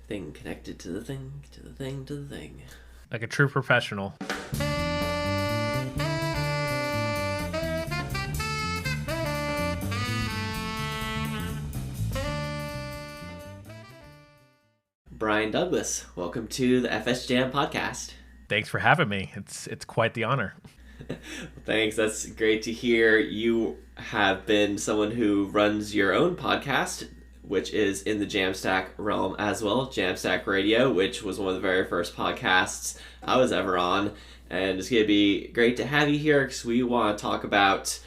Thing connected to the thing, to the thing, to the thing. Like a true professional. Brian Douglas, welcome to the FS Jam podcast. Thanks for having me. It's quite the honor. Thanks. That's great to hear. You have been someone who runs your own podcast, which is in the Jamstack realm as well, Jamstack Radio, which was one of the very first podcasts I was ever on. And it's going to be great to have you here because we want to talk about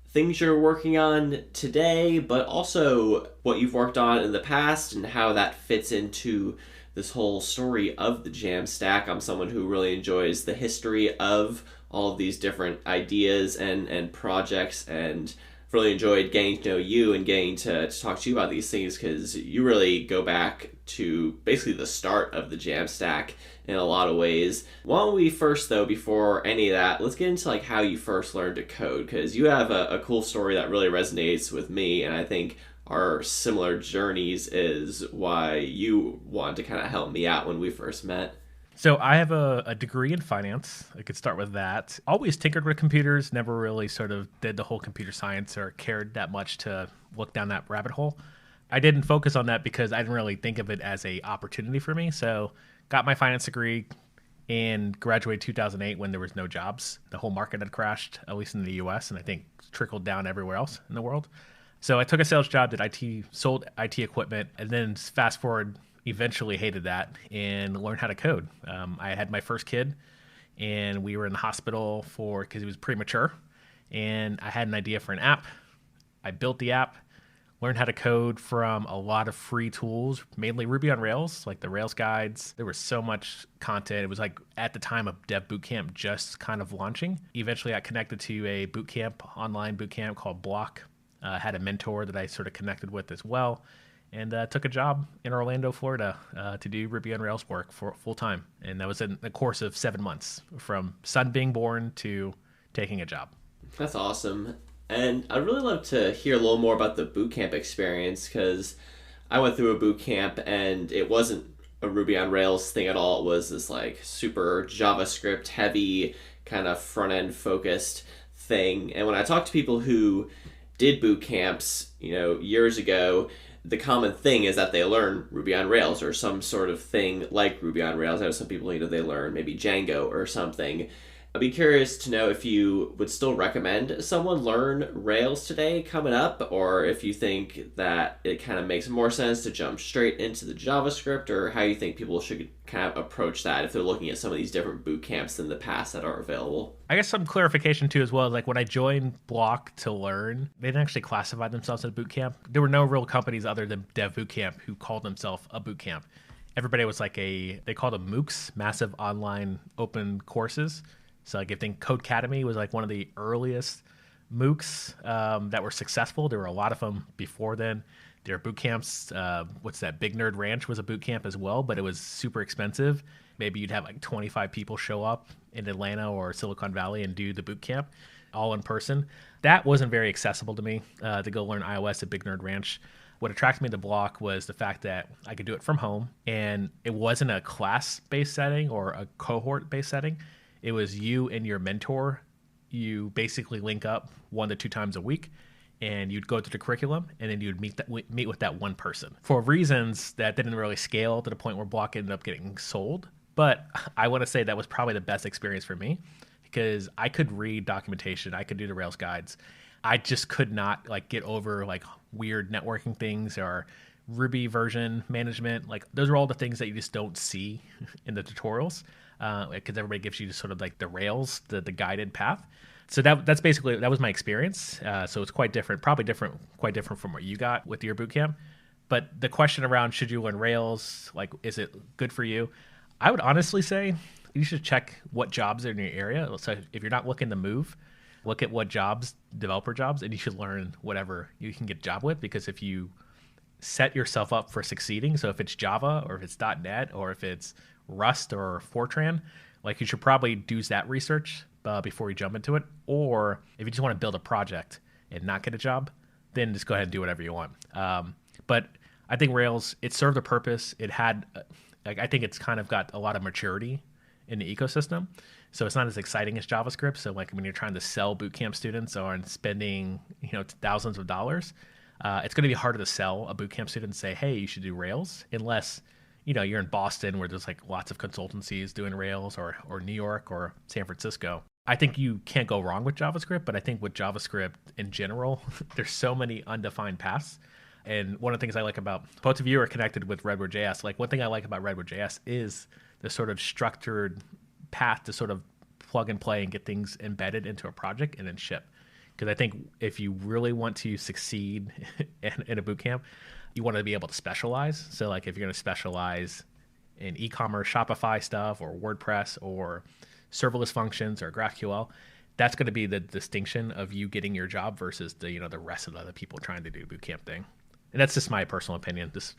things you're working on today, but also what you've worked on in the past and how that fits into this whole story of the Jamstack. I'm someone who really enjoys the history of all of these different ideas and projects, and really enjoyed getting to know you and getting to talk to you about these things because you really go back to basically the start of the Jamstack in a lot of ways. Why don't we first, though, before any of that, let's get into like how you first learned to code, because you have a cool story that really resonates with me, and I think our similar journeys is why you wanted to kind of help me out when we first met. So I have a degree in finance. I could start with that. Always tinkered with computers, never really sort of did the whole computer science or cared that much to look down that rabbit hole. I didn't focus on that because I didn't really think of it as a opportunity for me. So got my finance degree and graduated 2008 when there was no jobs. The whole market had crashed, at least in the US, and I think trickled down everywhere else in the world. So I took a sales job, did IT, sold IT equipment, and then fast forward, eventually hated that and learned how to code. I had my first kid and we were in the hospital because he was premature, and I had an idea for an app. I built the app, learned how to code from a lot of free tools, mainly Ruby on Rails, like the Rails guides. There was so much content. It was like at the time of Dev Bootcamp just kind of launching. Eventually I connected to a bootcamp, online bootcamp called Block. Had a mentor that I sort of connected with as well. And took a job in Orlando, Florida, to do Ruby on Rails work for full time. And that was in the course of 7 months, from son being born to taking a job. That's awesome. And I'd really love to hear a little more about the bootcamp experience, because I went through a bootcamp and it wasn't a Ruby on Rails thing at all. It was this like super JavaScript heavy kind of front end focused thing. And when I talk to people who did boot camps, years ago, the common thing is that they learn Ruby on Rails or some sort of thing like Ruby on Rails. I know some people, they learn maybe Django or something. I'd be curious to know if you would still recommend someone learn Rails today coming up, or if you think that it kind of makes more sense to jump straight into the JavaScript, or how you think people should kind of approach that if they're looking at some of these different boot camps in the past that are available. I guess some clarification too as well, like when I joined Block to learn, they didn't actually classify themselves as a boot camp. There were no real companies other than Dev Bootcamp who called themselves a boot camp. Everybody was like they called them MOOCs, massive online open courses. So like I think Codecademy was like one of the earliest MOOCs that were successful. There were a lot of them before then. There are boot camps. What's that? Big Nerd Ranch was a boot camp as well, but it was super expensive. Maybe you'd have like 25 people show up in Atlanta or Silicon Valley and do the boot camp all in person. That wasn't very accessible to me to go learn iOS at Big Nerd Ranch. What attracted me to Block was the fact that I could do it from home, and it wasn't a class-based setting or a cohort-based setting. It was you and your mentor. You basically link up 1 to 2 times a week, and you'd go through the curriculum, and then you'd meet with that one person. For reasons that didn't really scale to the point where Block ended up getting sold. But I want to say that was probably the best experience for me, because I could read documentation. I could do the Rails guides. I just could not get over weird networking things or Ruby version management. Those are all the things that you just don't see in the tutorials. Because everybody gives you sort of the Rails, the guided path. So that was my experience. So it's quite different, quite different from what you got with your bootcamp. But the question around should you learn Rails, is it good for you? I would honestly say you should check what jobs are in your area. So if you're not looking to move, look at what jobs, developer jobs, and you should learn whatever you can get a job with. Because if you set yourself up for succeeding, so if it's Java or if it's .NET or if it's Rust or Fortran, you should probably do that research before you jump into it. Or if you just want to build a project and not get a job, then just go ahead and do whatever you want. But I think Rails, it served a purpose. It had, like, I think it's kind of got a lot of maturity in the ecosystem. So it's not as exciting as JavaScript. So like when you're trying to sell bootcamp students or spending, thousands of dollars, it's going to be harder to sell a bootcamp student and say, hey, you should do Rails, unless, you're in Boston where there's like lots of consultancies doing Rails, or New York or San Francisco. I think you can't go wrong with JavaScript, but I think with JavaScript in general, there's so many undefined paths. And one of the things I like about, both of you are connected with Redwood.js. Like one thing I like about Redwood.js is the sort of structured path to sort of plug and play and get things embedded into a project and then ship. Because I think if you really want to succeed in a bootcamp, you want to be able to specialize. So like if you're going to specialize in e-commerce, Shopify stuff, or WordPress, or serverless functions, or GraphQL, that's going to be the distinction of you getting your job versus the rest of the other people trying to do bootcamp thing. And that's just my personal opinion. Just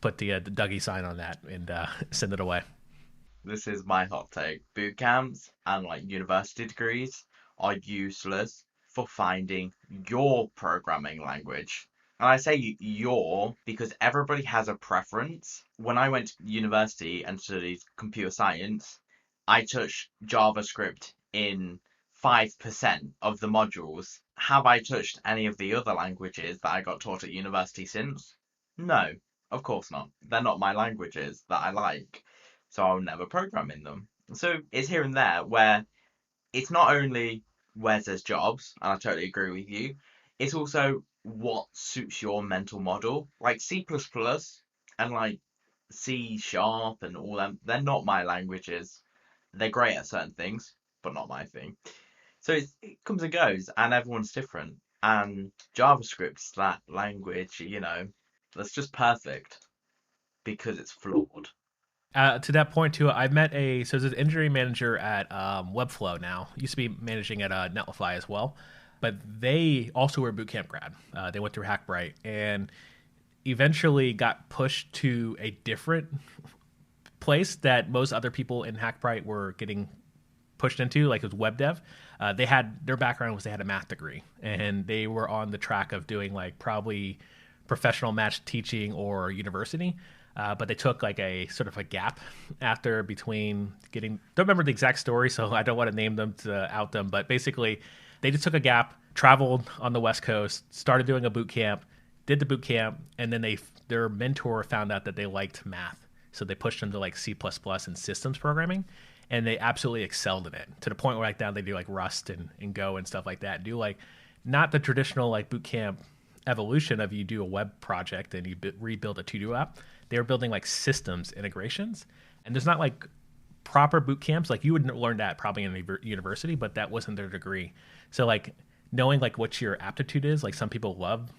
put the Dougie sign on that and send it away. This is my hot take. Boot camps and like university degrees are useless for finding your programming language. And I say your because everybody has a preference. When I went to university and studied computer science, I touched JavaScript in 5% of the modules. Have I touched any of the other languages that I got taught at university since? No, of course not. They're not my languages that I like. So I'll never program in them. So it's here and there where it's not only where there's jobs, and I totally agree with you, it's also what suits your mental model. Like C++ and like C# and all them, they're not my languages. They're great at certain things, but not my thing. So it comes and goes, and everyone's different. And JavaScript's that language, that's just perfect because it's flawed. To that point too, I've met so there's an engineering manager at Webflow now. Used to be managing at Netlify as well, but they also were a bootcamp grad. They went through Hackbright and eventually got pushed to a different place that most other people in Hackbright were getting pushed into, like it was web dev. Their background was they had a math degree, and they were on the track of doing like probably professional match teaching or university. But they took like a sort of a gap after between don't remember the exact story, so I don't want to name them to out them, but basically they just took a gap, traveled on the West Coast, started doing a boot camp, did the boot camp, and then their mentor found out that they liked math. So they pushed them to like C++ and systems programming, and they absolutely excelled in it to the point where like now they do like Rust and Go and stuff like that. Do like not the traditional like boot camp evolution of you do a web project and you rebuild a to-do app. They were building like systems integrations, and there's not like proper boot camps. Like you would learn that probably in a university, but that wasn't their degree. So like knowing like what your aptitude is, like some people love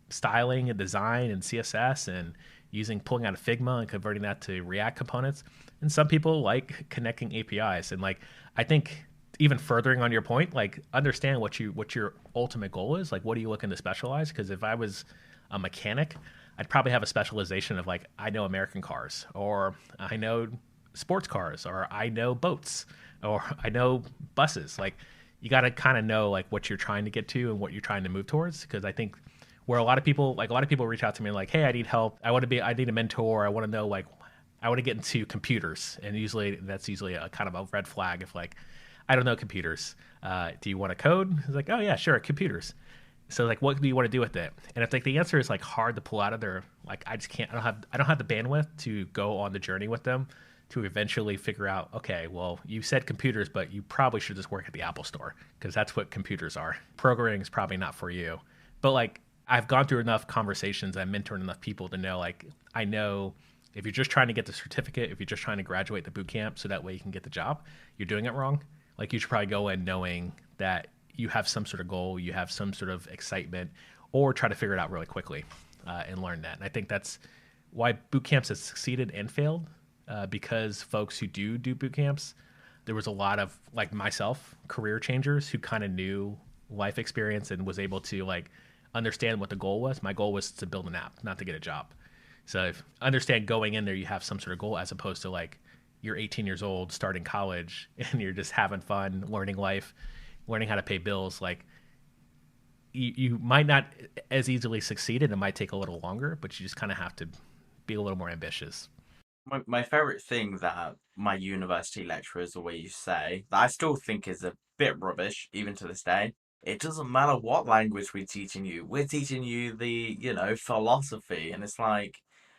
styling and design and CSS and pulling out of Figma and converting that to React components. And some people like connecting APIs. And like, I think even furthering on your point, like understand what your ultimate goal is. Like, what are you looking to specialize? Because if I was a mechanic, I'd probably have a specialization of like, I know American cars, or I know sports cars, or I know boats, or I know buses. Like you got to kind of know like what you're trying to get to and what you're trying to move towards. Because I think where a lot of people reach out to me like, hey, I need help. I need a mentor. I want to know, like, I want to get into computers. And that's usually a kind of a red flag if like, I don't know computers. Do you want to code? It's like, oh yeah, sure, computers. So like, what do you want to do with it? And if like the answer is like hard to pull out of their, like, I just can't, I don't have the bandwidth to go on the journey with them to eventually figure out, okay, well, you said computers, but you probably should just work at the Apple store because that's what computers are. Programming is probably not for you. But like, I've gone through enough conversations, I've mentored enough people to know, like, I know if you're just trying to get the certificate, if you're just trying to graduate the boot camp so that way you can get the job, you're doing it wrong. Like you should probably go in knowing that you have some sort of goal, you have some sort of excitement, or try to figure it out really quickly and learn that. And I think that's why boot camps have succeeded and failed because folks who do boot camps, there was a lot of, like myself, career changers who kind of knew life experience and was able to like understand what the goal was. My goal was to build an app, not to get a job. So if understand going in there, you have some sort of goal as opposed to like you're 18 years old, starting college, and you're just having fun, learning life, learning how to pay bills. Like you might not as easily succeed, and it might take a little longer, but you just kind of have to be a little more ambitious. My favorite thing that my university lecturers always say, that I still think is a bit rubbish, even to this day, it doesn't matter what language we're teaching you. We're teaching you the, philosophy. And it's like,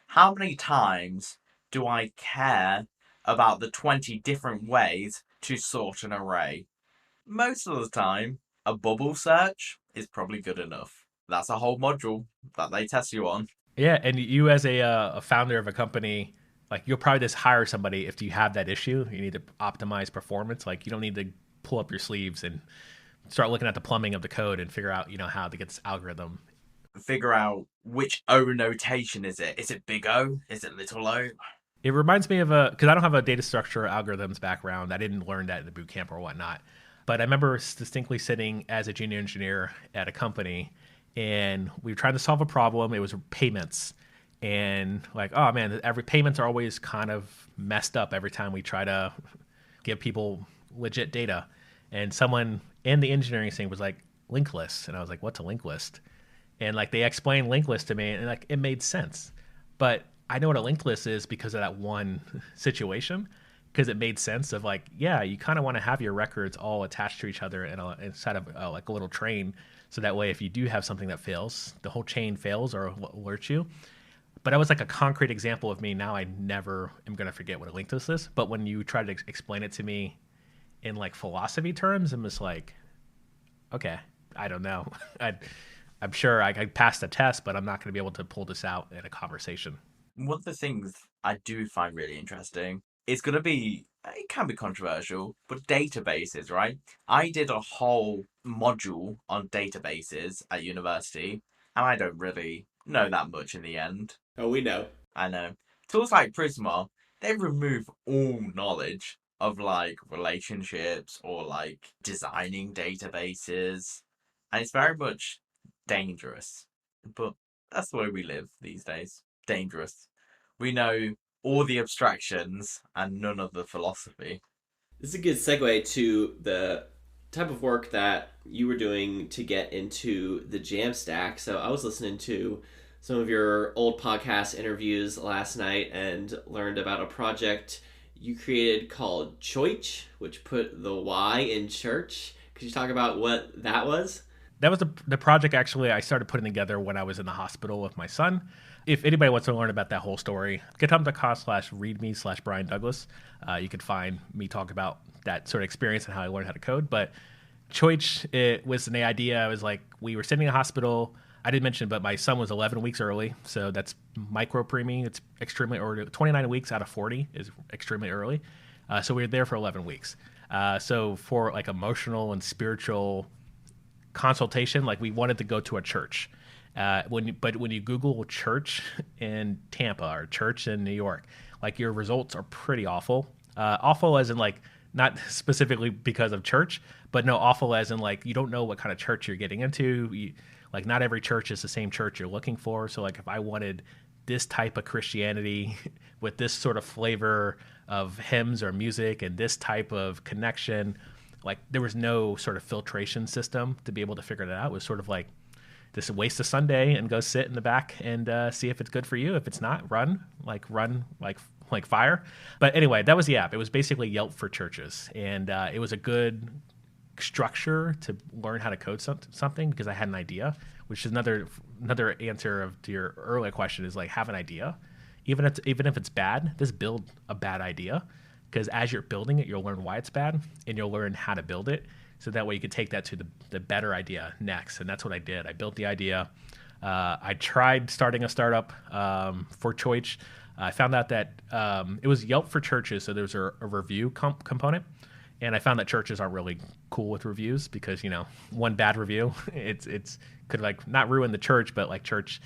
how many times do I care about the 20 different ways to sort an array? Most of the time, a bubble search is probably good enough. That's a whole module that they test you on. Yeah, and you as a founder of a company, like you'll probably just hire somebody if you have that issue. You need to optimize performance. Like you don't need to pull up your sleeves and start looking at the plumbing of the code and figure out, how to get this algorithm. Figure out which O notation is it. Is it big O? Is it little o? It reminds me of because I don't have a data structure algorithms background. I didn't learn that in the boot camp or whatnot. But I remember distinctly sitting as a junior engineer at a company, and we were trying to solve a problem. It was payments. And like, oh man, every payments are always kind of messed up every time we try to give people legit data. And someone in the engineering scene was like, linked list. And I was like, what's a linked list? And like they explained linked list to me, and like it made sense. But I know what a linked list is because of that one situation, because it made sense of like, yeah, you kind of want to have your records all attached to each other inside of like a little train. So that way, if you do have something that fails, the whole chain fails or alerts you. But that was like a concrete example of me. Now I never am going to forget what a linked list is. But when you try to explain it to me in like philosophy terms, I'm just like, okay, I don't know. I'm sure I passed the test, but I'm not going to be able to pull this out in a conversation. One of the things I do find really interesting is going to be, it can be controversial, but databases, right? I did a whole module on databases at university, and I don't really know that much in the end. Oh, we know. I know. Tools like Prisma, they remove all knowledge of like relationships or like designing databases. And it's very much dangerous. But that's the way we live these days. Dangerous. We know all the abstractions and none of the philosophy. This is a good segue to the type of work that you were doing to get into the Jamstack. So I was listening to some of your old podcast interviews last night and learned about a project you created called Choich, which put the Y in church. Could you talk about what that was? That was the project actually I started putting together when I was in the hospital with my son. If anybody wants to learn about that whole story, github.com/readme/Brian Douglas. You could find me talk about that sort of experience and how I learned how to code. But Choich, it was an idea. I was like, we were sitting in a hospital. I didn't mention, but my son was 11 weeks early. So that's micro preemie. It's extremely early. 29 weeks out of 40 is extremely early. So we were there for 11 weeks. So for like emotional and spiritual consultation, like we wanted to go to a church. When you Google church in Tampa or church in New York, like your results are pretty awful. Awful as in like not specifically because of church, but no, awful as in like you don't know what kind of church you're getting into. Like not every church is the same church you're looking for. So like if I wanted this type of Christianity with this sort of flavor of hymns or music and this type of connection, like there was no sort of filtration system to be able to figure that out. It was sort of like just waste a Sunday and go sit in the back and see if it's good for you. If it's not, run like fire. But anyway, that was the app. It was basically Yelp for churches, and it was a good structure to learn how to code something because I had an idea, which is another answer to your earlier question is like have an idea, even if it's bad, just build a bad idea, because as you're building it, you'll learn why it's bad and you'll learn how to build it. So that way you could take that to the better idea next. And that's what I did. I built the idea. I tried starting a startup for Choich. I found out that it was Yelp for churches. So there's a review component. And I found that churches aren't really cool with reviews because, one bad review, it's could like not ruin the church, but like church,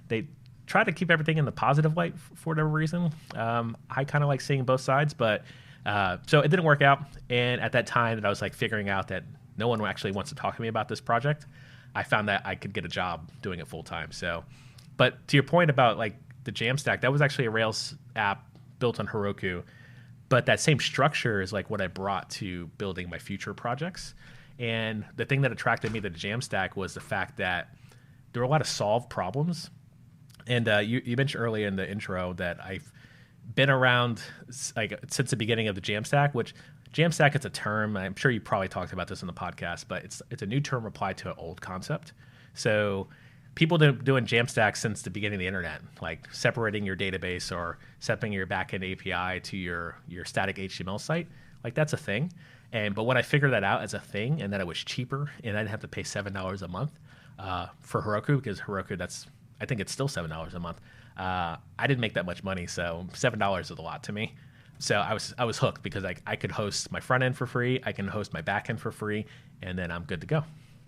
they try to keep everything in the positive light for whatever reason. I kind of like seeing both sides, but so it didn't work out. And at that time that I was like figuring out that no one actually wants to talk to me about this project, I found that I could get a job doing it full time. So, but to your point about like the Jamstack, that was actually a Rails app built on Heroku. But that same structure is like what I brought to building my future projects. And the thing that attracted me to the Jamstack was the fact that there were a lot of solved problems. And you mentioned earlier in the intro that I've been around like since the beginning of the Jamstack, which Jamstack is a term. I'm sure you probably talked about this in the podcast, but it's a new term applied to an old concept. So people have been doing Jamstack since the beginning of the internet, like separating your database or separating your backend API to your static HTML site. Like that's a thing. But when I figured that out as a thing and that it was cheaper and I didn't have to pay $7 a month for Heroku, because Heroku, I think it's still $7 a month. I didn't make that much money, so $7 is a lot to me. So I was hooked because I could host my front end for free, I can host my back end for free, and then I'm good to go.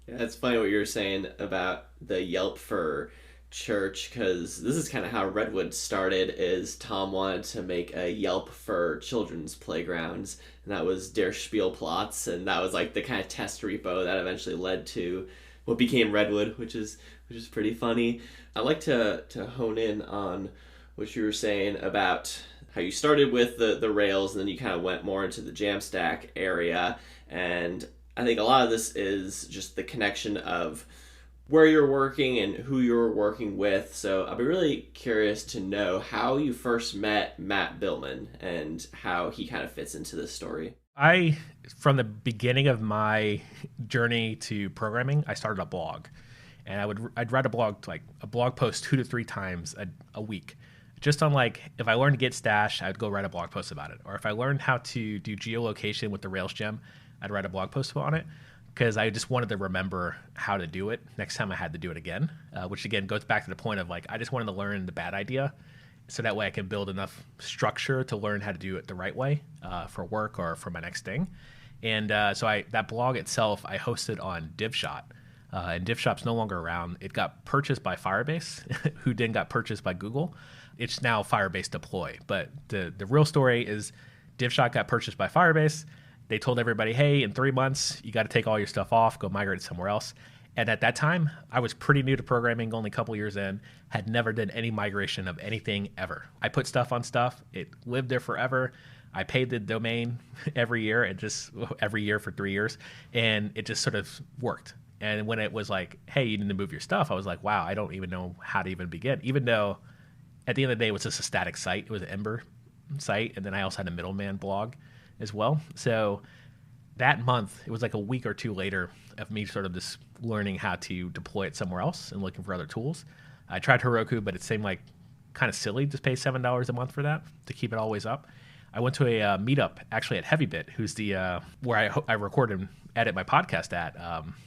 Yeah, it's funny what you were saying about the Yelp for church, because this is kind of how Redwood started. Is Tom wanted to make a Yelp for children's playgrounds, and that was Der Spielplatz, and that was like the kind of test repo that eventually led to what became Redwood, which is pretty funny. I'd like to hone in on what you were saying about how you started with the Rails and then you kind of went more into the Jamstack area. And I think a lot of this is just the connection of where you're working and who you're working with. So I'd be really curious to know how you first met Matt Billman and how he kind of fits into this story. From the beginning of my journey to programming, I started a blog. And I'd write a blog post 2 to 3 times a week. Just on like, if I learned to Git stash, I'd go write a blog post about it. Or if I learned how to do geolocation with the Rails gem, I'd write a blog post on it, because I just wanted to remember how to do it next time I had to do it again, which again goes back to the point of like, I just wanted to learn the bad idea so that way I can build enough structure to learn how to do it the right way for work or for my next thing. And so that blog itself, I hosted on DivShot. And DivShot's no longer around. It got purchased by Firebase, who then got purchased by Google. It's now Firebase Deploy. But the real story is DivShot got purchased by Firebase. They told everybody, hey, in 3 months, you got to take all your stuff off, go migrate it somewhere else. And at that time, I was pretty new to programming, only a couple years in, had never done any migration of anything ever. I put stuff on stuff. It lived there forever. I paid the domain every year, every year for 3 years, and it just sort of worked. And when it was like, hey, you need to move your stuff, I was like, wow, I don't even know how to even begin. Even though at the end of the day, it was just a static site. It was an Ember site. And then I also had a middleman blog as well. So that month, it was like a week or two later of me sort of just learning how to deploy it somewhere else and looking for other tools. I tried Heroku, but it seemed like kind of silly to pay $7 a month for that to keep it always up. I went to a meetup actually at HeavyBit, who's the where I record and edit my podcast at,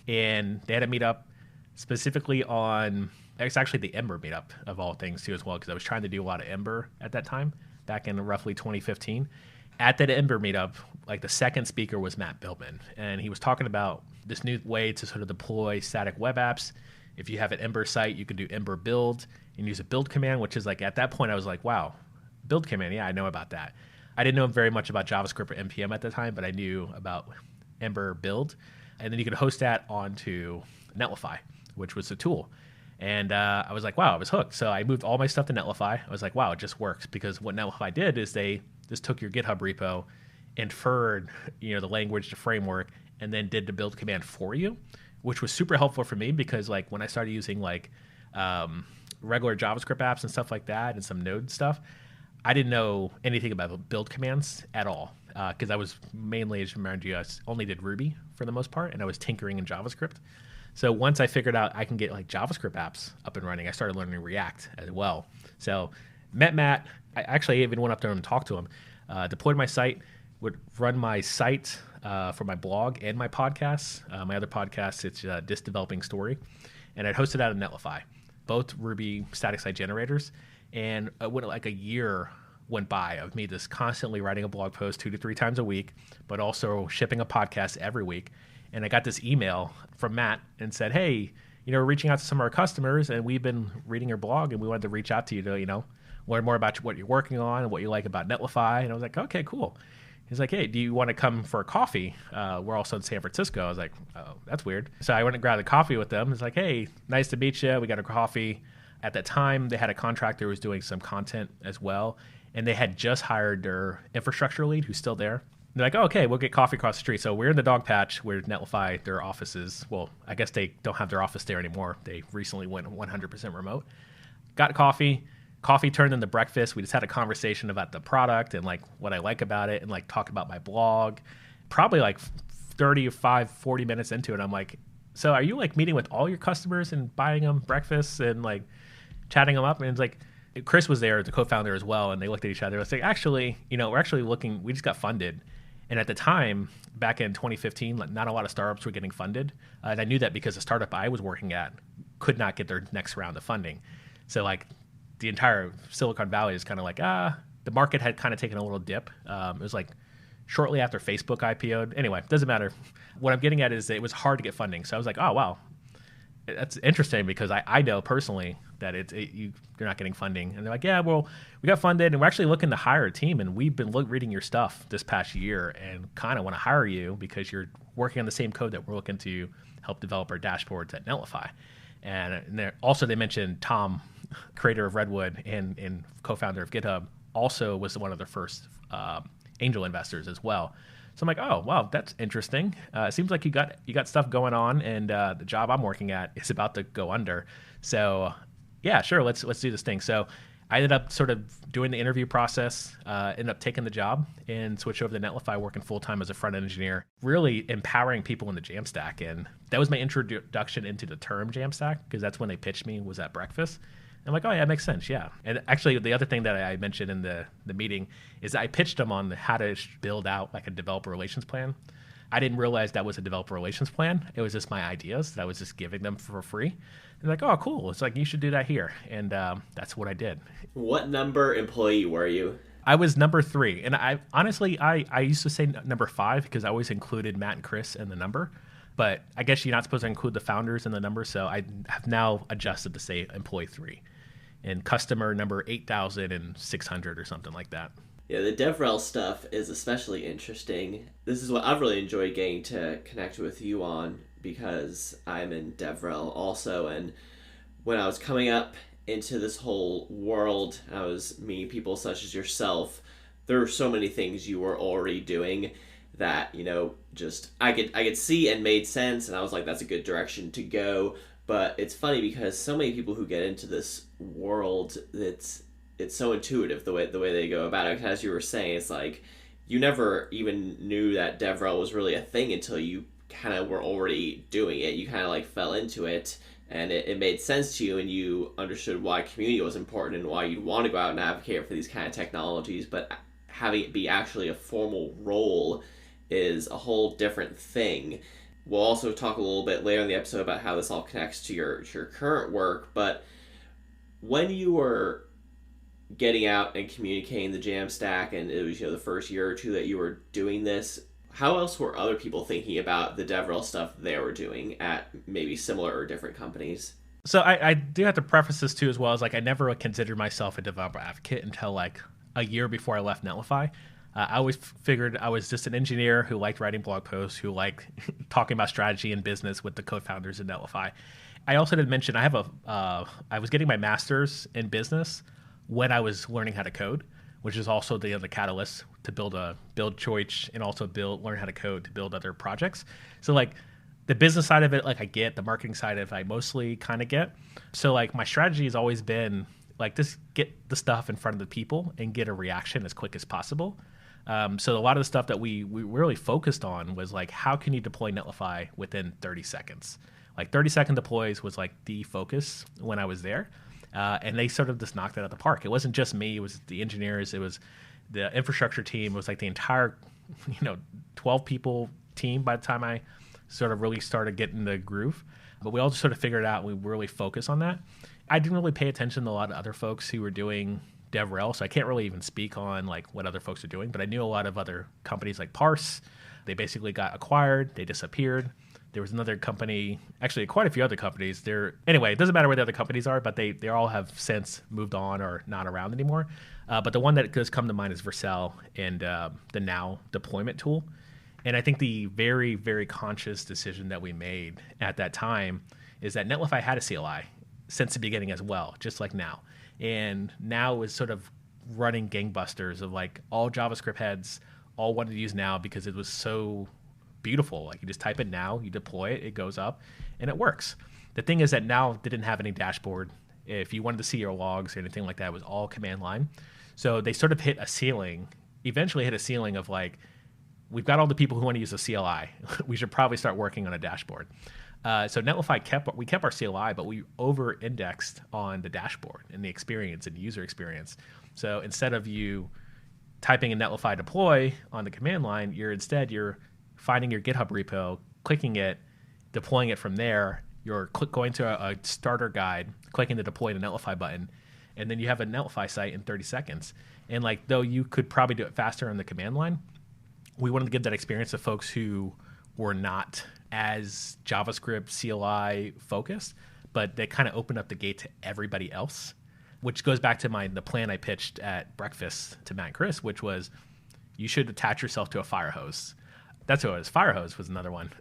and they had a meetup specifically on. It's actually the Ember meetup of all things too as well, because I was trying to do a lot of Ember at that time back in roughly 2015. At that Ember meetup, like the second speaker was Matt Billman, and he was talking about this new way to sort of deploy static web apps. If you have an Ember site, you can do Ember build and use a build command, which is like at that point I was like, wow, build command, yeah, I know about that. I didn't know very much about JavaScript or NPM at the time, but I knew about Ember build. And then you could host that onto Netlify, which was a tool. And I was like, wow, I was hooked. So I moved all my stuff to Netlify. I was like, wow, it just works. Because what Netlify did is they just took your GitHub repo, inferred the language, the framework, and then did the build command for you, which was super helpful for me because like when I started using like regular JavaScript apps and stuff like that and some Node stuff, I didn't know anything about build commands at all because I was mainly, as you remember, I only did Ruby for the most part, and I was tinkering in JavaScript. So once I figured out I can get like JavaScript apps up and running, I started learning React as well. So met Matt. I actually even went up there and talked to him, deployed my site, would run my site for my blog and my podcasts. My other podcast, it's This Developing Story, and I'd host it out of Netlify, both Ruby static site generators. And like a year went by of me just constantly writing a blog post 2 to 3 times a week, but also shipping a podcast every week. And I got this email from Matt and said, hey, we're reaching out to some of our customers and we've been reading your blog and we wanted to reach out to you to, learn more about what you're working on and what you like about Netlify. And I was like, okay, cool. He's like, hey, do you want to come for a coffee? We're also in San Francisco. I was like, oh, that's weird. So I went and grabbed a coffee with them. It's like, hey, nice to meet you. We got a coffee. At that time, they had a contractor who was doing some content as well, and they had just hired their infrastructure lead, who's still there. They're like, oh, okay, we'll get coffee across the street. So we're in the dog patch where Netlify, their offices, well, I guess they don't have their office there anymore. They recently went 100% remote. Got coffee. Coffee turned into breakfast. We just had a conversation about the product and like what I like about it and like talk about my blog. Probably like 40 minutes into it, I'm like, so are you like meeting with all your customers and buying them breakfast and like chatting them up? And it's like, Chris was there, the co-founder as well, and they looked at each other. It's like, actually, we're actually looking, we just got funded. And at the time, back in 2015, like, not a lot of startups were getting funded. And I knew that because the startup I was working at could not get their next round of funding. So like the entire Silicon Valley is kind of like, the market had kind of taken a little dip. It was like shortly after Facebook IPO'd. Anyway, doesn't matter. What I'm getting at is that it was hard to get funding. So I was like, oh, wow, that's interesting because I know personally that you're not getting funding. And they're like, yeah, well, we got funded and we're actually looking to hire a team. And we've been reading your stuff this past year and kind of want to hire you because you're working on the same code that we're looking to help develop our dashboards at Netlify. And they mentioned Tom, creator of Redwood and co-founder of GitHub, also was one of their first angel investors as well. So I'm like, oh, wow, that's interesting. It seems like you got stuff going on, and the job I'm working at is about to go under. So yeah, sure, let's do this thing. So I ended up sort of doing the interview process, ended up taking the job and switched over to Netlify, working full-time as a front-end engineer, really empowering people in the Jamstack. And that was my introduction into the term Jamstack, because that's when they pitched me, was at breakfast. I'm like, oh, yeah, it makes sense, yeah. And actually, the other thing that I mentioned in the meeting is I pitched them on how to build out like a developer relations plan. I didn't realize that was a developer relations plan. It was just my ideas that I was just giving them for free. And they're like, oh, cool. It's like, you should do that here. And that's what I did. What number employee were you? I was number 3. And I honestly used to say number 5 because I always included Matt and Chris in the number. But I guess you're not supposed to include the founders in the number. So I have now adjusted to say employee 3. And customer number 8,600 or something like that. Yeah, the DevRel stuff is especially interesting. This is what I've really enjoyed getting to connect with you on, because I'm in DevRel also. And when I was coming up into this whole world, I was meeting people such as yourself. There were so many things you were already doing that, just I could see and made sense. And I was like, that's a good direction to go. But it's funny because so many people who get into this world, it's so intuitive the way they go about it. As you were saying, it's like you never even knew that DevRel was really a thing until you kind of were already doing it. You kind of like fell into it, and it made sense to you, and you understood why community was important and why you'd want to go out and advocate for these kind of technologies. But having it be actually a formal role is a whole different thing. We'll also talk a little bit later in the episode about how this all connects to your current work. But when you were getting out and communicating the Jamstack, and it was the first year or two that you were doing this, how else were other people thinking about the DevRel stuff they were doing at maybe similar or different companies? So I do have to preface this too as well, as like I never considered myself a developer advocate until like a year before I left Netlify. I always figured I was just an engineer who liked writing blog posts, who liked talking about strategy and business with the co-founders of Netlify. I also did mention I was getting my master's in business when I was learning how to code, which is also the catalyst to build Choice and also learn how to code to build other projects. So like the business side of it, like I get, the marketing side of it, I mostly kind of get. So like my strategy has always been like just get the stuff in front of the people and get a reaction as quick as possible. So a lot of the stuff that we really focused on was like, how can you deploy Netlify within 30 seconds? Like 30-second deploys was like the focus when I was there. And they sort of just knocked it out of the park. It wasn't just me. It was the engineers. It was the infrastructure team. It was like the entire, 12 people team by the time I sort of really started getting the groove. But we all just sort of figured it out, and we really focused on that. I didn't really pay attention to a lot of other folks who were doing DevRel, so I can't really even speak on like what other folks are doing. But I knew a lot of other companies like Parse. They basically got acquired. They disappeared. There was another company, actually quite a few other companies. Anyway, it doesn't matter where the other companies are, but they all have since moved on or not around anymore. But the one that does come to mind is Vercel and the Now deployment tool. And I think the very, very conscious decision that we made at that time is that Netlify had a CLI since the beginning as well, just like Now. And Now is sort of running gangbusters of like all JavaScript heads, all wanted to use Now because it was so beautiful. Like you just type it Now, you deploy it, it goes up, and it works. The thing is that Now didn't have any dashboard. If you wanted to see your logs or anything like that, it was all command line. So they sort of eventually hit a ceiling of like, we've got all the people who want to use a CLI. We should probably start working on a dashboard. So Netlify kept our CLI, but we over-indexed on the dashboard and the experience and user experience. So instead of you typing in Netlify deploy on the command line, you're finding your GitHub repo, clicking it, deploying it from there. You're going to a starter guide, clicking the deploy to Netlify button, and then you have a Netlify site in 30 seconds. And like, though you could probably do it faster on the command line, we wanted to give that experience to folks who were not as JavaScript CLI focused, but they kind of opened up the gate to everybody else, which goes back to the plan I pitched at breakfast to Matt and Chris, which was you should attach yourself to a fire hose. That's what it was. Fire hose was another one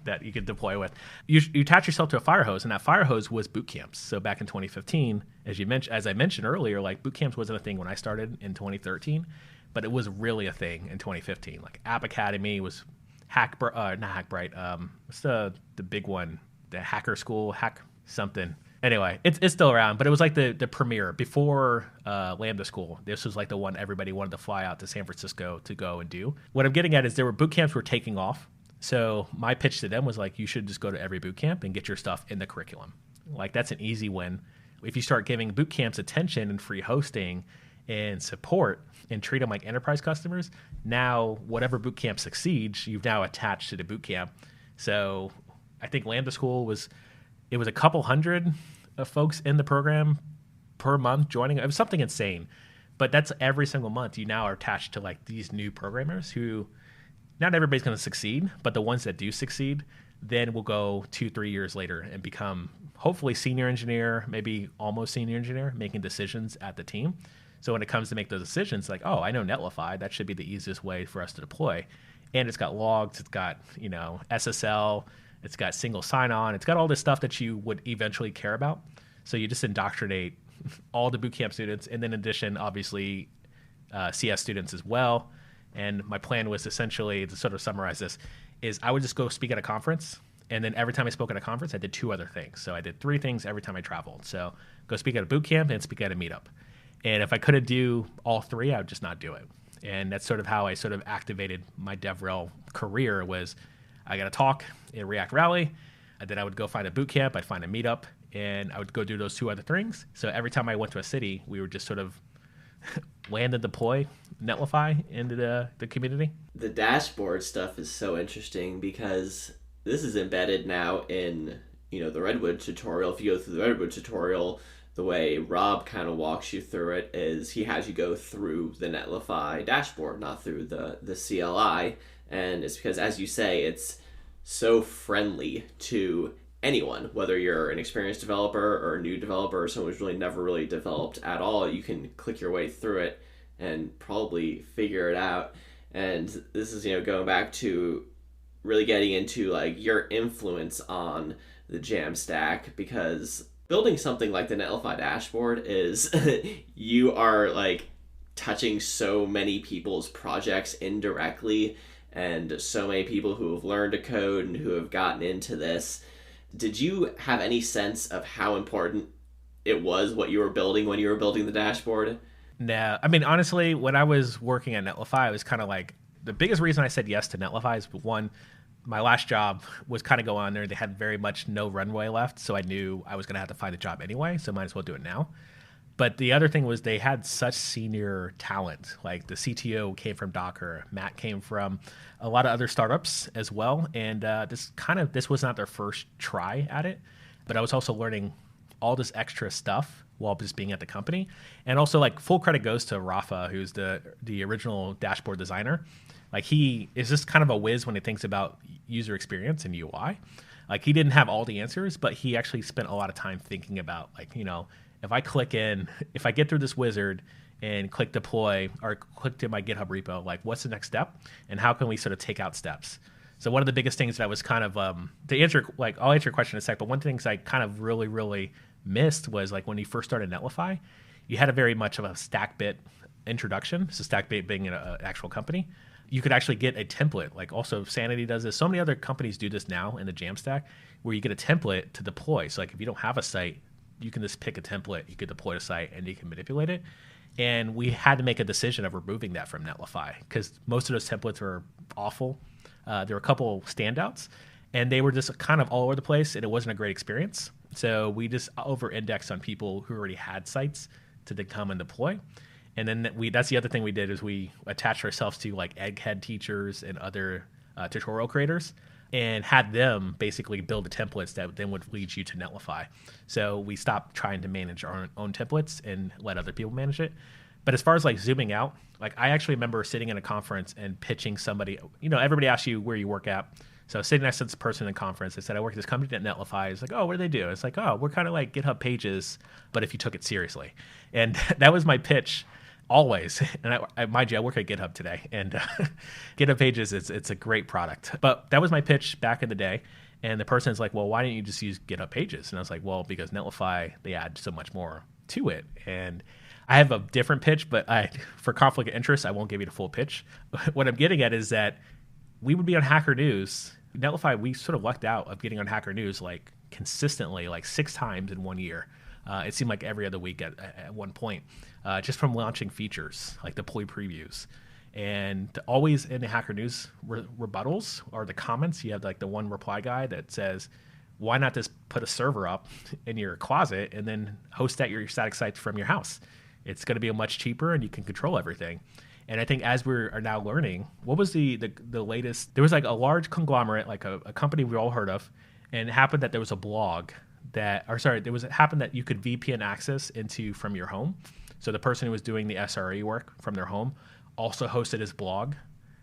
that you could deploy with. You attach yourself to a fire hose, and that fire hose was boot camps. So back in 2015, as I mentioned earlier, like boot camps wasn't a thing when I started in 2013, but it was really a thing in 2015. Like App Academy was not Hackbright. What's the big one? The Hacker School, Hack something. Anyway, it's still around, but it was like the premiere before Lambda School. This was like the one everybody wanted to fly out to San Francisco to go and do. What I'm getting at is there were boot camps were taking off. So my pitch to them was like, you should just go to every boot camp and get your stuff in the curriculum. Like that's an easy win. If you start giving boot camps attention and free hosting and support and treat them like enterprise customers, now whatever boot camp succeeds, you've now attached to the boot camp. So I think Lambda School was a couple hundred of folks in the program per month joining. It was something insane, but that's every single month. You now are attached to like these new programmers who not everybody's going to succeed, but the ones that do succeed then will go 2-3 years later and become hopefully senior engineer, maybe almost senior engineer, making decisions at the team. So when it comes to make those decisions, like, oh, I know Netlify, that should be the easiest way for us to deploy. And it's got logs, it's got, SSL, it's got single sign-on, it's got all this stuff that you would eventually care about. So you just indoctrinate all the bootcamp students, and then in addition, obviously, CS students as well. And my plan was essentially, to sort of summarize this, is I would just go speak at a conference, and then every time I spoke at a conference, I did 2 other things. So I did 3 things every time I traveled. So go speak at a boot camp and speak at a meetup. And if I couldn't do all 3, I would just not do it. And that's sort of how I sort of activated my DevRel career was I got to talk at React Rally, and then I would go find a boot camp, I'd find a meetup, and I would go do those 2 other things. So every time I went to a city, we would just sort of land and deploy Netlify into the community. The dashboard stuff is so interesting because this is embedded now in, the Redwood tutorial. If you go through the Redwood tutorial, the way Rob kind of walks you through it is he has you go through the Netlify dashboard, not through the CLI. And it's because, as you say, it's so friendly to anyone, whether you're an experienced developer or a new developer or someone who's really never really developed at all. You can click your way through it and probably figure it out. And this is, going back to really getting into like your influence on the Jamstack, because building something like the Netlify dashboard is you are like touching so many people's projects indirectly, and so many people who have learned to code and who have gotten into this. Did you have any sense of how important it was what you were building when you were building the dashboard? No. I mean, honestly, when I was working at Netlify, it was kind of like the biggest reason I said yes to Netlify is, one, my last job was kind of go on there. They had very much no runway left, so I knew I was going to have to find a job anyway, so might as well do it now. But the other thing was they had such senior talent. Like the CTO came from Docker. Matt came from a lot of other startups as well. And this was not their first try at it. But I was also learning all this extra stuff while just being at the company. And also, like, full credit goes to Rafa, who's the original dashboard designer. Like, he is just kind of a whiz when he thinks about user experience and UI. Like, he didn't have all the answers, but he actually spent a lot of time thinking about, like, if I get through this wizard and click deploy or click to my GitHub repo, like what's the next step and how can we sort of take out steps? So one of the biggest things that I was kind of, to answer, like I'll answer your question in a sec, but one of the things I kind of really, really missed was like when you first started Netlify, you had a very much of a StackBit introduction. So StackBit being an actual company, you could actually get a template. Like also Sanity does this. So many other companies do this now in the Jamstack, where you get a template to deploy. So like if you don't have a site, you can just pick a template, you could deploy a site, and you can manipulate it. And we had to make a decision of removing that from Netlify because most of those templates were awful. There were a couple standouts, and they were just kind of all over the place, and it wasn't a great experience. So we just over-indexed on people who already had sites to then come and deploy. And then that's the other thing we did is we attached ourselves to like Egghead teachers and other tutorial creators and had them basically build the templates that then would lead you to Netlify. So we stopped trying to manage our own templates and let other people manage it. But as far as like zooming out, like I actually remember sitting in a conference and pitching somebody, everybody asks you where you work at. So sitting next to this person in the conference, I said, I work at this company at Netlify. It's like, oh, what do they do? It's like, oh, we're kind of like GitHub Pages, but if you took it seriously. And that was my pitch. Always. And I mind you, I work at GitHub today, and GitHub Pages, it's a great product. But that was my pitch back in the day. And the person's like, well, why didn't you just use GitHub Pages? And I was like, well, because Netlify, they add so much more to it. And I have a different pitch, but for conflict of interest, I won't give you the full pitch. What I'm getting at is that we would be on Hacker News. Netlify, we sort of lucked out of getting on Hacker News like consistently, like 6 times in 1 year. It seemed like every other week at one point, just from launching features like deploy previews. And always in the Hacker News rebuttals or the comments, you have like the one reply guy that says, why not just put a server up in your closet and then host at your static sites from your house? It's going to be much cheaper and you can control everything. And I think as we are now learning, what was the latest? There was like a large conglomerate, like a company we all heard of, and it happened that there was a blog it happened that you could VPN access from your home. So the person who was doing the SRE work from their home also hosted his blog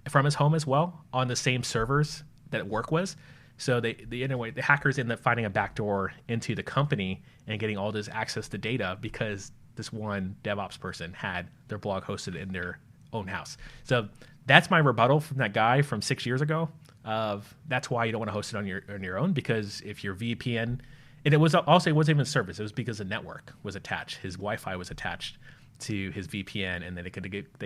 from his home as well on the same servers that work was. So the hackers ended up finding a backdoor into the company and getting all this access to data because this one DevOps person had their blog hosted in their own house. So that's my rebuttal from that guy from 6 years ago. That's why you don't want to host it on your own, because if your VPN, and it wasn't even service, it was because the network was attached. His Wi-Fi was attached to his VPN, and then they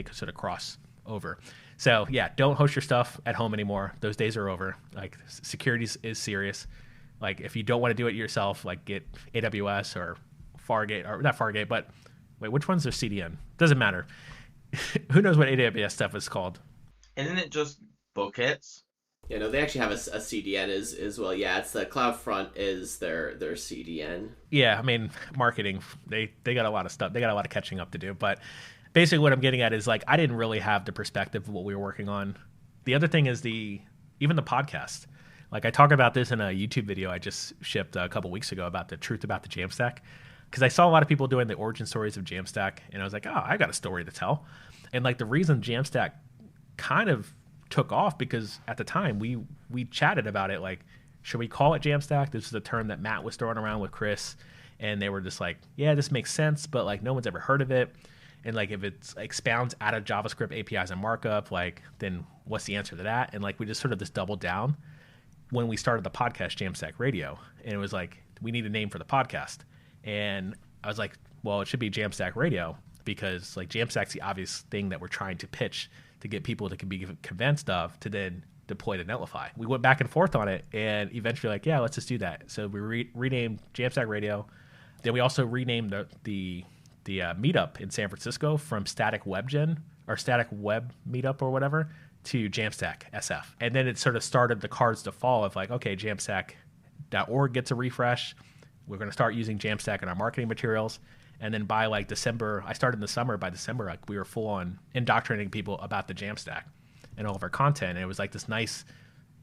could sort of cross over. So yeah, don't host your stuff at home anymore. Those days are over. Like security is serious. Like if you don't want to do it yourself, like get AWS or Fargate, or not Fargate, but wait, which one's their CDN? Doesn't matter. Who knows what AWS stuff is called? Isn't it just buckets? Yeah, no, they actually have a CDN as well. Yeah, it's the CloudFront is their CDN. Yeah, I mean, marketing, they got a lot of stuff. They got a lot of catching up to do. But basically what I'm getting at is like I didn't really have the perspective of what we were working on. The other thing is even the podcast. Like I talk about this in a YouTube video I just shipped a couple weeks ago about the truth about the Jamstack. Because I saw a lot of people doing the origin stories of Jamstack, and I was like, oh, I got a story to tell. And like the reason Jamstack kind of took off, because at the time we chatted about it, like, should we call it Jamstack? This is a term that Matt was throwing around with Chris, and they were just like, yeah, this makes sense, but like no one's ever heard of it. And like if it expounds out of JavaScript APIs and markup, like then what's the answer to that? And like we just sort of just doubled down when we started the podcast Jamstack Radio, and it was like we need a name for the podcast. And I was like, well, it should be Jamstack Radio, because like Jamstack's the obvious thing that we're trying to pitch to get people that can be convinced of to then deploy to Netlify. We went back and forth on it, and eventually like, yeah, let's just do that. So we renamed Jamstack Radio. Then we also renamed the meetup in San Francisco from Static Web Meetup or whatever to Jamstack SF. And then it sort of started the cards to fall of like, okay, Jamstack.org gets a refresh. We're going to start using Jamstack in our marketing materials. And then by like December, I started in the summer. By December, like we were full on indoctrinating people about the Jamstack and all of our content. And it was like this nice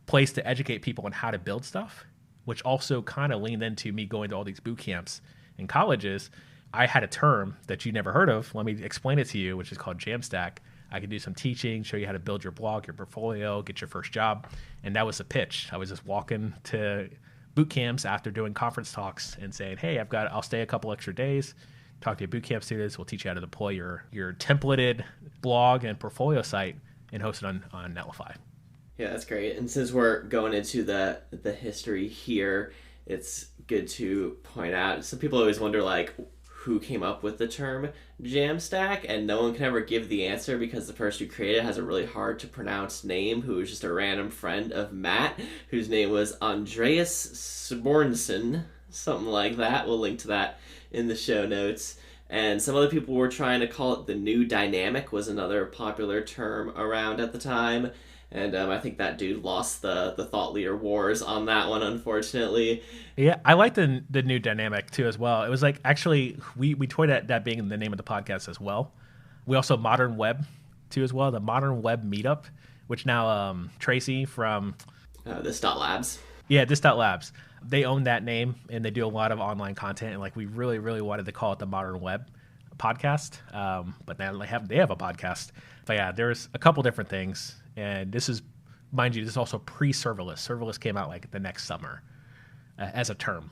place to educate people on how to build stuff, which also kind of leaned into me going to all these boot camps in colleges. I had a term that you never heard of. Let me explain it to you, which is called Jamstack. I could do some teaching, show you how to build your blog, your portfolio, get your first job. And that was the pitch. I was just walking to boot camps after doing conference talks and saying, hey, I'll stay a couple extra days, talk to your boot camp students. We'll teach you how to deploy your templated blog and portfolio site and host it on Netlify. Yeah, that's great. And since we're going into the history here, it's good to point out, some people always wonder like, who came up with the term Jamstack, and no one can ever give the answer because the person who created it has a really hard to pronounce name, who was just a random friend of Matt, whose name was Andreas Sbornson, something like that. We'll link to that in the show notes. And some other people were trying to call it the new dynamic, was another popular term around at the time. And I think that dude lost the thought leader wars on that one, unfortunately. Yeah, I like the new dynamic too as well. It was like, actually, we toyed at that being the name of the podcast as well. We also Modern Web too as well, the Modern Web Meetup, which now Tracy from This.labs. Yeah, This.labs. They own that name, and they do a lot of online content. And like, we really, really wanted to call it the Modern Web Podcast, but now they have a podcast. But yeah, there's a couple different things, and this is, mind you, this is also pre-serverless. Serverless came out like the next summer as a term.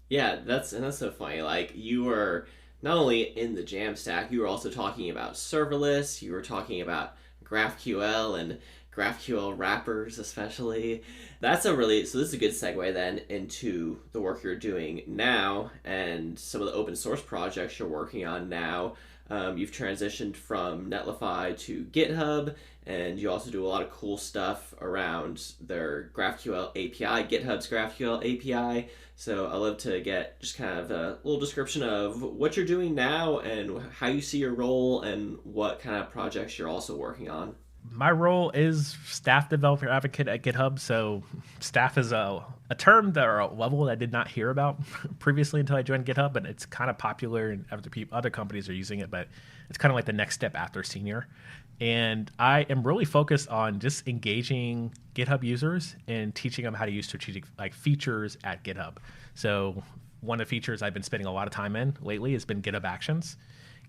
Yeah, that's so funny. Like, you were not only in the Jamstack, you were also talking about serverless. You were talking about GraphQL and GraphQL wrappers, especially. So this is a good segue then into the work you're doing now and some of the open source projects you're working on now. You've transitioned from Netlify to GitHub, and you also do a lot of cool stuff around their GraphQL API, GitHub's GraphQL API. So I'd love to get just kind of a little description of what you're doing now and how you see your role and what kind of projects you're also working on. My role is staff developer advocate at GitHub. So staff is a term or a level that I did not hear about previously until I joined GitHub, but it's kind of popular and other companies are using it, but it's kind of like the next step after senior. And I am really focused on just engaging GitHub users and teaching them how to use strategic features at GitHub. So one of the features I've been spending a lot of time in lately has been GitHub Actions.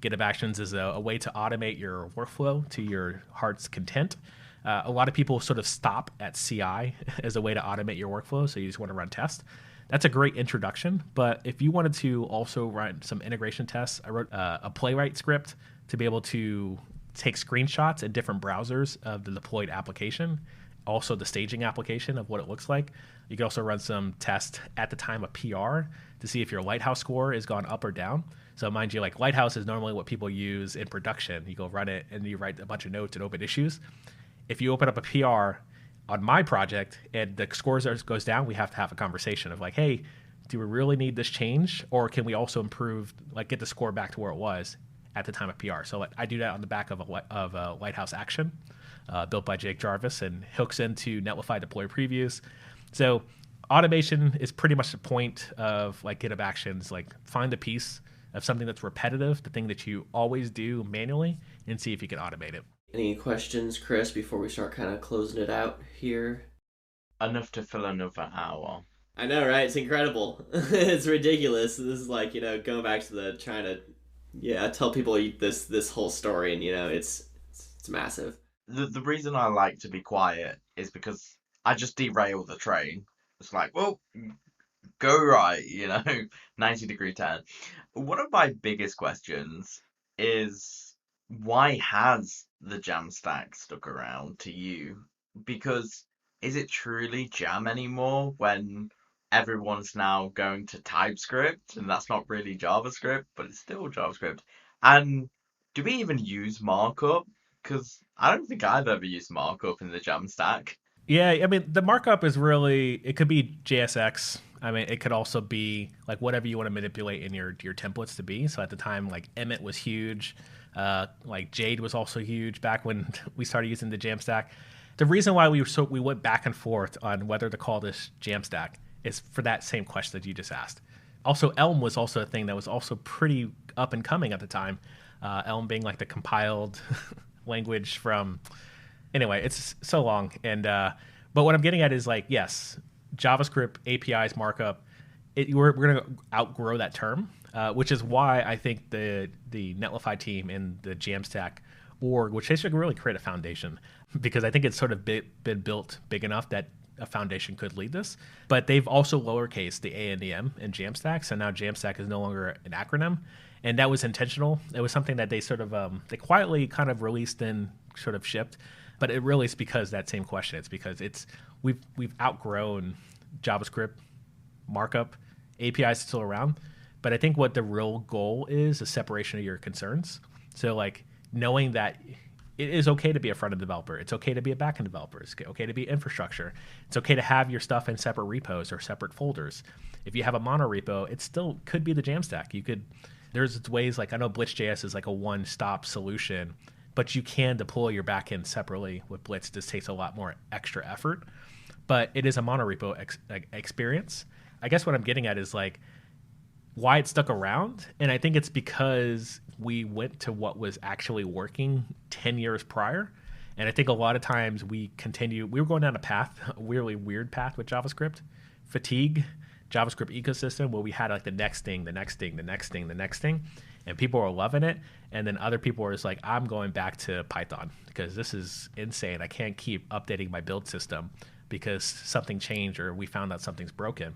GitHub Actions is a way to automate your workflow to your heart's content. A lot of people sort of stop at CI as a way to automate your workflow, so you just want to run tests. That's a great introduction, but if you wanted to also run some integration tests, I wrote a Playwright script to be able to take screenshots in different browsers of the deployed application, also the staging application of what it looks like. You can also run some tests at the time of PR to see if your Lighthouse score has gone up or down. So mind you, like Lighthouse is normally what people use in production. You go run it and you write a bunch of notes and open issues. If you open up a PR on my project and the scores goes down, we have to have a conversation of like, hey, do we really need this change? Or can we also improve, like get the score back to where it was at the time of PR? So I do that on the back of a Lighthouse action built by Jake Jarvis and hooks into Netlify deploy previews. So automation is pretty much the point of like GitHub Actions, like find a piece of something that's repetitive, the thing that you always do manually, and see if you can automate it. Any questions, Chris, before we start kind of closing it out here? Enough to fill another hour. I know, right? It's incredible. It's ridiculous. This is like, going back to the trying to, tell people this whole story, and, it's massive. The reason I like to be quiet is because I just derail the train. It's like, well, go right, 90-degree turn. One of my biggest questions is, why has the Jamstack stuck around to you? Because is it truly Jam anymore when everyone's now going to TypeScript, and that's not really JavaScript, but it's still JavaScript? And do we even use markup? Because I don't think I've ever used markup in the Jamstack. Yeah, I mean, the markup is really, it could be JSX. I mean, it could also be like whatever you want to manipulate in your templates to be. So at the time, like Emmet was huge. Like Jade was also huge back when we started using the Jamstack. The reason why we went back and forth on whether to call this Jamstack is for that same question that you just asked. Also, Elm was also a thing that was also pretty up and coming at the time. Elm being like the compiled language from... Anyway, it's so long. And but what I'm getting at is like, yes, JavaScript, APIs, markup, we're going to outgrow that term, which is why I think the Netlify team and the Jamstack org, which they should really create a foundation, because I think it's sort of been built big enough that a foundation could lead this. But they've also lowercase the A and the M in Jamstack, so now Jamstack is no longer an acronym, and that was intentional. It was something that they sort of they quietly kind of released and sort of shipped. But it really is because that same question. It's because we've outgrown JavaScript, markup, APIs still around, But I think what the real goal is a separation of your concerns. So like knowing that it is okay to be a front-end developer. It's okay to be a back-end developer. It's okay to be infrastructure. It's okay to have your stuff in separate repos or separate folders. If you have a mono repo, it still could be the Jamstack. There's ways like I know Blitz.js is like a one-stop solution, but you can deploy your backend separately with Blitz. It just takes a lot more extra effort, but it is a mono repo experience. I guess what I'm getting at is like why it stuck around, and I think it's because we went to what was actually working 10 years prior. And I think a lot of times we were going down a really weird path with JavaScript, fatigue, JavaScript ecosystem, where we had like the next thing, and people were loving it. And then other people were just like, I'm going back to Python because this is insane. I can't keep updating my build system because something changed or we found out something's broken.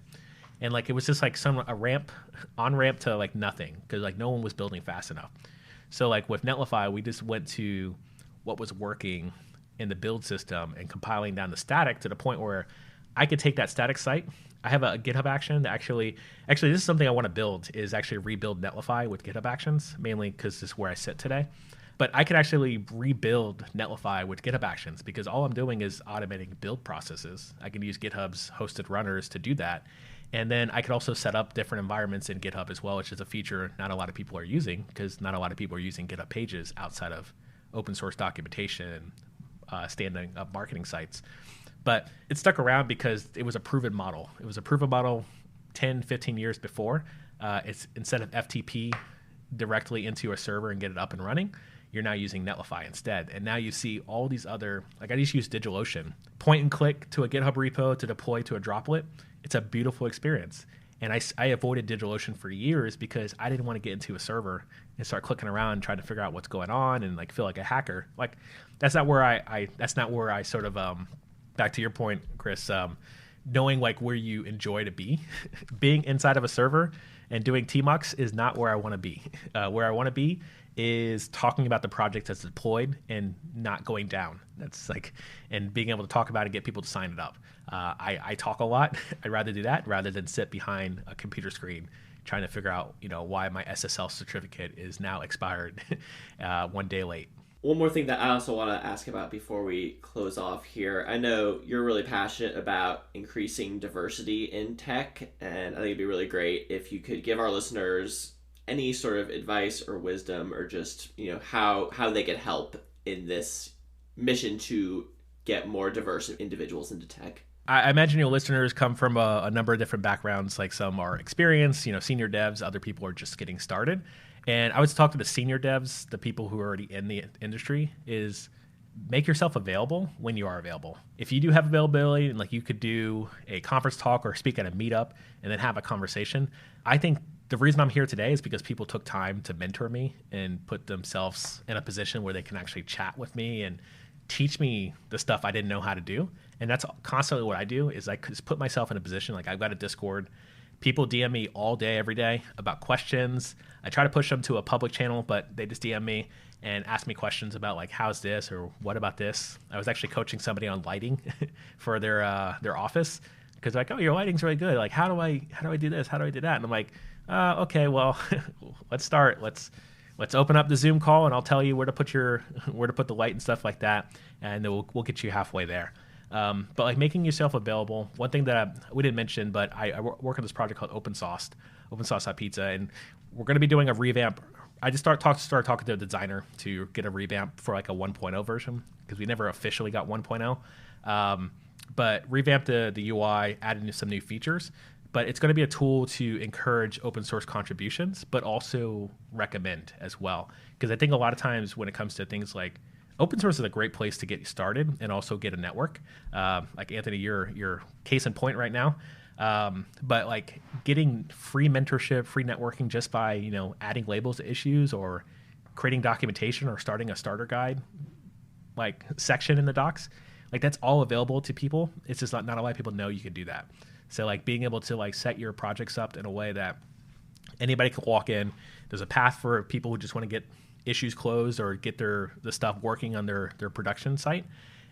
And like it was just like on ramp to like nothing because like no one was building fast enough. So like with Netlify, we just went to what was working in the build system and compiling down the static to the point where I could take that static site. I have a GitHub action that actually this is something I want to build, is actually rebuild Netlify with GitHub Actions, mainly because this is where I sit today. But I could actually rebuild Netlify with GitHub Actions because all I'm doing is automating build processes. I can use GitHub's hosted runners to do that. And then I could also set up different environments in GitHub as well, which is a feature not a lot of people are using because not a lot of people are using GitHub pages outside of open source documentation, standing up marketing sites. But it stuck around because it was a proven model. It was a proven model 10, 15 years before. It's instead of FTP directly into a server and get it up and running, you're now using Netlify instead. And now you see all these other, like I just use DigitalOcean, point and click to a GitHub repo to deploy to a droplet. It's a beautiful experience. And I avoided DigitalOcean for years because I didn't want to get into a server and start clicking around and trying to figure out what's going on and like feel like a hacker. Like that's not where I sort of, back to your point, Chris, knowing like where you enjoy to be, being inside of a server and doing tmux is not where I want to be. Where I want to be is talking about the project that's deployed and not going down. That's like, and being able to talk about it, get people to sign it up. I talk a lot. I'd rather do that rather than sit behind a computer screen trying to figure out, why my SSL certificate is now expired 1 day late. One more thing that I also want to ask about before we close off here. I know you're really passionate about increasing diversity in tech, and I think it'd be really great if you could give our listeners any sort of advice or wisdom or just, how they could help in this mission to get more diverse individuals into tech. I imagine your listeners come from a number of different backgrounds. Like some are experienced, senior devs, other people are just getting started. And I would talk to the senior devs, the people who are already in the industry, is make yourself available when you are available. If you do have availability and like you could do a conference talk or speak at a meetup and then have a conversation, I think the reason I'm here today is because people took time to mentor me and put themselves in a position where they can actually chat with me and teach me the stuff I didn't know how to do. And that's constantly what I do is I just put myself in a position, like I've got a Discord. People DM me all day, every day about questions. I try to push them to a public channel, but they just DM me and ask me questions about like, how's this or what about this? I was actually coaching somebody on lighting for their office because like, oh, your lighting's really good. Like, how do I do this? How do I do that? And I'm like, okay, well, let's start. Let's open up the Zoom call and I'll tell you where to put the light and stuff like that, and then we'll get you halfway there. But like making yourself available. One thing that we didn't mention, but I work on this project called Open Sauce Pizza, and we're going to be doing a revamp. I just started talking to the designer to get a revamp for like a 1.0 version because we never officially got 1.0. But revamp the UI, add in some new features. But it's going to be a tool to encourage open source contributions, but also recommend as well. Because I think a lot of times when it comes to things like open source is a great place to get you started and also get a network. Like Anthony, you're case in point right now. But like getting free mentorship, free networking just by, adding labels to issues or creating documentation or starting a starter guide like section in the docs, like that's all available to people. It's just not a lot of people know you can do that. So like being able to like set your projects up in a way that anybody can walk in. There's a path for people who just want to get issues closed or get the stuff working on their production site.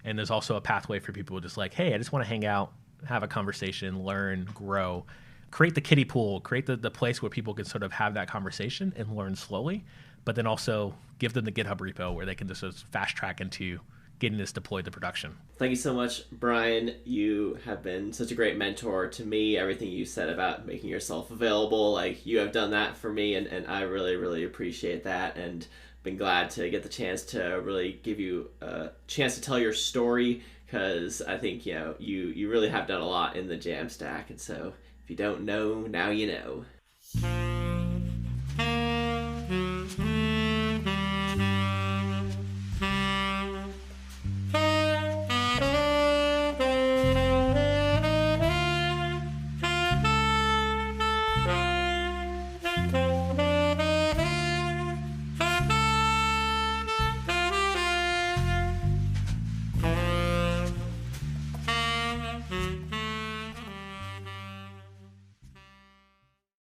And there's also a pathway for people who just like, hey, I just want to hang out, have a conversation, learn, grow. create the kiddie pool, create the place where people can sort of have that conversation and learn slowly, but then also give them the GitHub repo where they can just sort of fast track into getting this deployed to production. Thank you so much, Brian. You have been such a great mentor to me. Everything you said about making yourself available, like you have done that for me, and I really, really appreciate that, and been glad to get the chance to really give you a chance to tell your story, because I think, you know, you really have done a lot in the Jamstack, and so if you don't know, now you know.